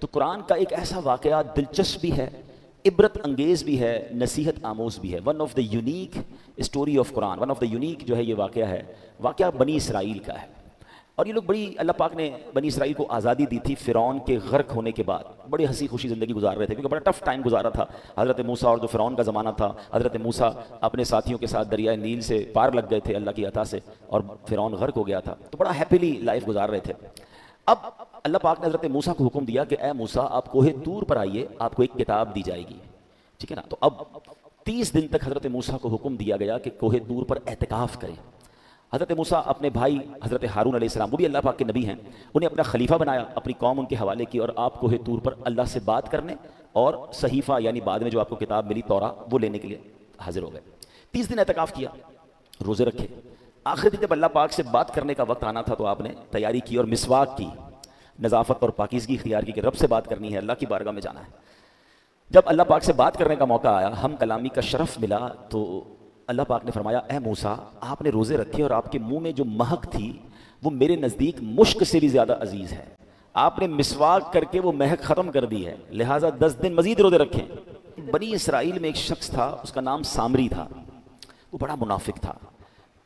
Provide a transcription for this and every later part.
تو قرآن کا ایک ایسا واقعہ دلچسپ بھی ہے، عبرت انگیز بھی ہے، نصیحت آموز بھی ہے. One of the unique story of Quran, one of the unique جو ہے یہ واقعہ ہے، واقعہ بنی اسرائیل کا ہے. اور یہ لوگ بڑی، اللہ پاک نے بنی اسرائیل کو آزادی دی تھی فرعون کے غرق ہونے کے بعد. بڑی ہنسی خوشی زندگی گزار رہے تھے کیونکہ بڑا ٹف ٹائم گزارا تھا حضرت موسیٰ، اور جو فرعون کا زمانہ تھا، حضرت موسیٰ اپنے ساتھیوں کے ساتھ دریائے نیل سے پار لگ گئے تھے اللہ کی عطا سے، اور فرعون غرق ہو گیا تھا. تو بڑا ہیپیلی لائف گزار رہے تھے. اب اللہ پاک نے حضرت موسیٰ کو حکم دیا کہ اے موسیٰ آپ کوہ طور پر آئیے، آپ کو ایک کتاب دی جائے گی. ٹھیک ہے نا. تو اب 30 دن تک حضرت موسیٰ کو حکم دیا گیا کہ کوہ طور پر اعتکاف کریں. حضرت موسیٰ اپنے بھائی حضرت ہارون علیہ السلام، وہ بھی اللہ پاک کے نبی ہیں، انہیں اپنا خلیفہ بنایا، اپنی قوم ان کے حوالے کی، اور آپ کوہ طور پر اللہ سے بات کرنے اور صحیفہ یعنی بعد میں جو آپ کو کتاب ملی توراہ وہ لینے کے لیے حاضر ہو گئے. 30 دن اعتکاف کیا، روزے رکھے. آخر دن جب اللہ پاک سے بات کرنے کا وقت آنا تھا تو آپ نے تیاری کی اور مسواک کی، نظافت اور پاکیزگی اختیار کی کہ رب سے بات کرنی ہے، اللہ کی بارگاہ میں جانا ہے. جب اللہ پاک سے بات کرنے کا موقع آیا، ہم کلامی کا شرف ملا، تو اللہ پاک نے فرمایا اے موسیٰ آپ نے روزے رکھے اور آپ کے منہ میں جو مہک تھی وہ میرے نزدیک مشک سے بھی زیادہ عزیز ہے. آپ نے مسواک کر کے وہ مہک ختم کر دی ہے، لہٰذا 10 دن مزید روزے رکھیں. بنی اسرائیل میں ایک شخص تھا، اس کا نام سامری تھا. وہ بڑا منافق تھا.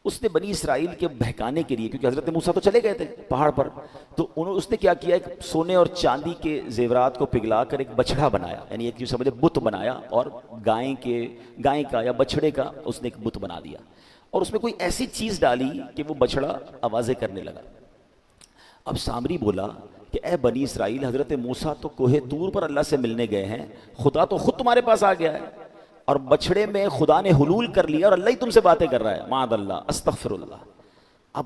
اس نے بنی اسرائیل کے بہکانے کے لیے، کیونکہ حضرت موسیٰ تو چلے گئے تھے پہاڑ پر، تو اس نے کیا کیا، ایک سونے اور چاندی کے زیورات کو پگھلا کر ایک بچڑا بنایا، یعنی ایک سمجھے بت بنایا، اور گائے کا یا بچڑے کا اس نے ایک بت بنا دیا، اور اس میں کوئی ایسی چیز ڈالی کہ وہ بچڑا آوازیں کرنے لگا. اب سامری بولا کہ اے بنی اسرائیل، حضرت موسیٰ تو کوہ طور پر اللہ سے ملنے گئے ہیں، خدا تو خود تمہارے پاس آ گیا ہے، اور بچڑے میں خدا نے حلول کر لیا اور اللہ ہی تم سے باتیں کر رہا ہے، معاذ اللہ، استغفر اللہ. اب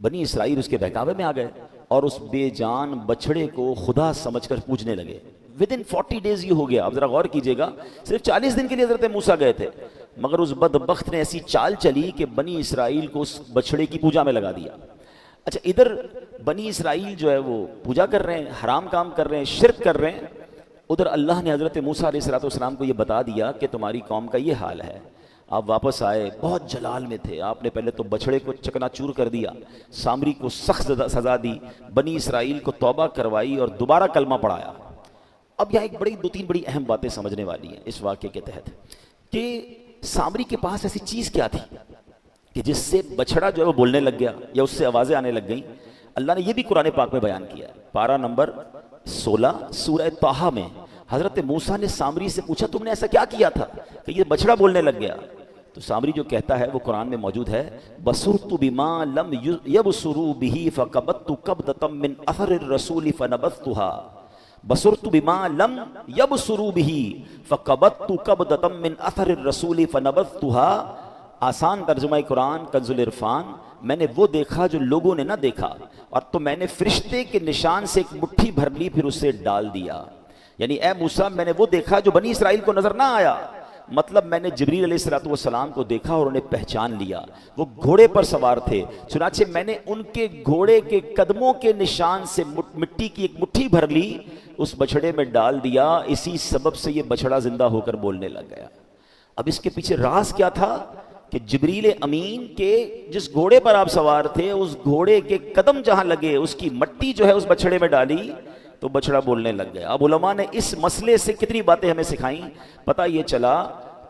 بنی اسرائیل اس کے بہکاوے میں آ گئے اور اس بے جان بچڑے کو خدا سمجھ کر پوجنے لگے. ودن 40 days یہ ہو گیا. اب ذرا غور کیجئے گا، صرف 40 دن کے لیے حضرت موسیٰ گئے تھے، مگر اس بدبخت نے ایسی چال چلی کہ بنی اسرائیل کو اس بچڑے کی پوجا میں لگا دیا. اچھا، ادھر بنی اسرائیل جو ہے وہ پوجا کر رہے ہیں، حرام کام کر رہے ہیں، شرک کر رہے ہیں، ادھر اللہ نے حضرت موسیٰ علیہ السلام کو یہ بتا دیا کہ تمہاری قوم کا یہ حال ہے. آپ واپس آئے، بہت جلال میں تھے، آپ نے پہلے تو بچڑے کو چکنا چور کر دیا، سامری کو سخت سزا دی، بنی اسرائیل کو توبہ کروائی اور دوبارہ کلمہ پڑھایا. اب یہاں ایک دو تین بڑی اہم باتیں سمجھنے والی ہیں اس واقعے کے تحت، کہ سامری کے پاس ایسی چیز کیا تھی کہ جس سے بچڑا جو ہے وہ بولنے لگ گیا یا اس سے آوازیں آنے لگ گئیں. اللہ نے یہ بھی قرآن پاک میں بیان کیا ہے. پارہ نمبر 16 سورہ طٰہٰ میں حضرت موسیٰ نے سامری سے پوچھا تم نے ایسا کیا کیا تھا کہ یہ بچڑا بولنے لگ گیا؟ تو سامری جو کہتا ہے وہ قرآن میں موجود ہے، بصرت بما لم يبصروا به فقبضت قبضة من اثر الرسول فنبذتها. بصرت بما لم يبصروا به فقبضت قبضة من اثر الرسول فنبذتها. آسان ترجمہ قرآن کنز العرفان، میں نے وہ دیکھا جو لوگوں نے نہ دیکھا، اور تو میں نے فرشتے کے نشان سے ایک مٹھی بھر لی پھر اسے ڈال دیا. یعنی اے موسیٰ میں نے وہ دیکھا جو بنی اسرائیل کو نظر نہ آیا. مطلب میں نے جبریل علیہ السلام کو دیکھا اور انہیں پہچان لیا. وہ گھوڑے پر سوار تھے، چنانچہ میں نے ان کے گھوڑے کے قدموں کے نشان سے مٹی کی ایک مٹھی بھر لی، اس بچڑے میں ڈال دیا. اسی سبب سے یہ بچڑا زندہ ہو کر بولنے لگ گیا. اب اس کے پیچھے راز کیا تھا کہ جبریل امین کے جس گھوڑے پر آپ سوار تھے، اس گھوڑے کے قدم جہاں لگے اس کی مٹی جو ہے اس بچڑے میں ڈالی تو بچڑا بولنے لگ گیا. اب علماء نے اس مسئلے سے کتنی باتیں ہمیں سکھائیں. پتہ یہ چلا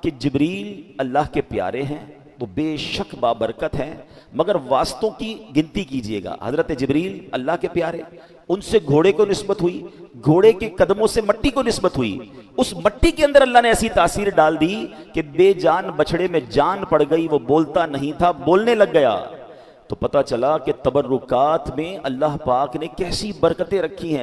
کہ جبریل اللہ کے پیارے ہیں، وہ بے شک بابرکت ہیں، مگر واسطوں کی گنتی کیجئے گا. حضرت جبریل اللہ کے پیارے، ان سے گھوڑے کو نسبت ہوئی، گھوڑے کے قدموں سے مٹی کو نسبت ہوئی. اس مٹی کے اندر اللہ نے ایسی تاثیر ڈال دی کہ بے جان بچڑے میں جان پڑ گئی، وہ بولتا نہیں تھا، بولنے لگ گیا. تو پتہ چلا کہ تبرکات میں اللہ پاک نے کیسی برکتیں رکھی ہیں.